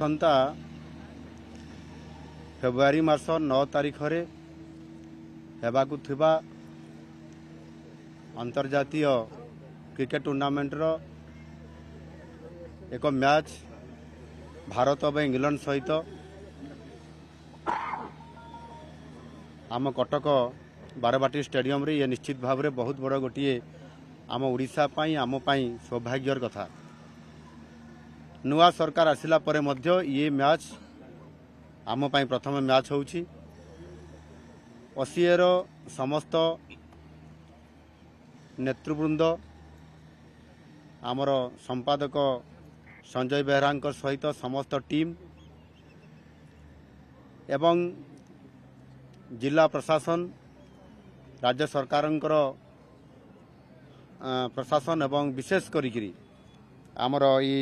आसंता February मास 9 तारिख रे हेबाकु थिबा अंतर्जातीय क्रिकेट टूर्नामेंट रो एक मैच भारत और इंग्लैंड सहित आम कटक बारवाटी स्टेडियम रे ये निश्चित भाव में बहुत बड़ गोटे आम ओडिशा पाई आम पाई सौभाग्यर कथा। नुआ सरकार आसिला परे मध्य ये मैच आम पाई प्रथम मैच होउछि। असीएर समस्त नेतृवृंद आमर संपादक संजय बेहरा सहित समस्त टीम एवं जिला प्रशासन राज्य सरकार प्रशासन एवं विशेष करी आमर ये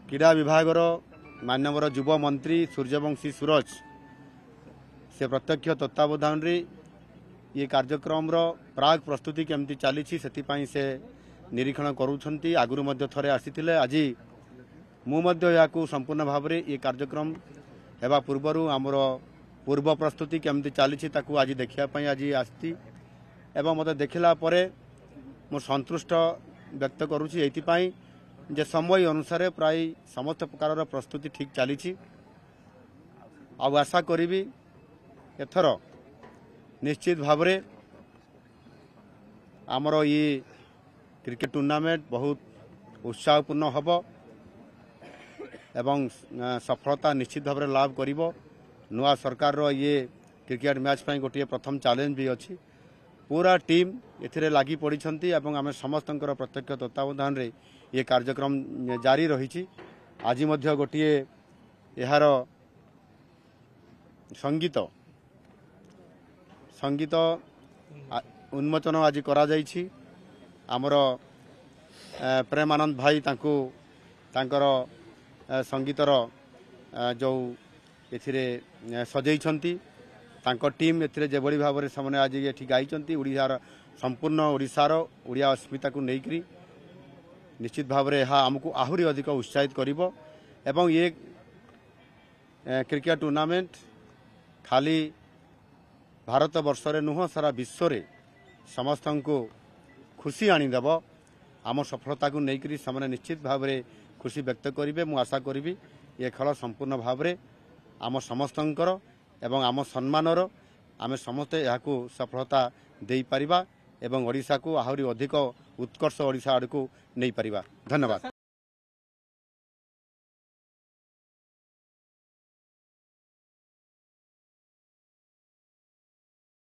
क्रीड़ा विभाग माननीय युव मंत्री सूर्यवंशी सूरज से प्रत्यक्ष तत्वावधान रे ये कार्यक्रम प्राग प्रस्तुति केमती चली से निरीक्षण करुछंती। आगुरु मध्य थरे आसीथिले आज मु मध्य याकू संपूर्ण भाव में ये कार्यक्रम हेबा पूर्वरु आमर पूर्व प्रस्तुति केमती चली ताकू आज देखिया पई आज आस्ती एवं मते देखिला परे मु संतुष्ट व्यक्त करुछि एथिपाई जे समय अनुसार प्राय समस्त प्रकार प्रस्तुति ठीक चली। आशा करी एथर निश्चित भाव में आमर ये क्रिकेट टूर्नामेंट बहुत उत्साहपूर्ण हब एवं सफलता निश्चित भाव में लाभ करिवो। नुआ सरकार रो ये क्रिकेट मैच पाई गोटे प्रथम चैलेंज भी अच्छी। पूरा टीम एथिरे लागी पड़िछंती एवं आमे समस्तंकर प्रत्यक्ष तत्वावधान रे ये कार्यक्रम जारी रही। आज मध्य गोटे यार संगीत उन्मोचन आज करा जाइछि। आमर प्रेमानंद भाई तांकर संगीतर जो एथिरे सजैछंती तांको टीम एथिरे जेभली भाव में से आज ये गाइछंती ओडिशार संपूर्ण ओडिशार ओडिया अस्मिता को लेकरी निश्चित भाव में यह आमको आहुरी अधिक उत्साहित करिवो एवं ये क्रिकेट टूर्नामेंट खाली भारत वर्ष रे नुह सारा विश्व रे समस्त को खुशी आनीदेव। आम सफलता को लेकरी से निश्चित भाव में खुशी व्यक्त करेंगे। मु आशा करी ये खेल संपूर्ण भाव में आम समस्तंकर एवं आम सम्मानर आम समस्ते यहाँ सफलता दे पारिबा एवं ओडिशा को आहुरी अधिक उत्कर्ष ओडिशा आड़ को नहीं पारिबा। धन्यवाद।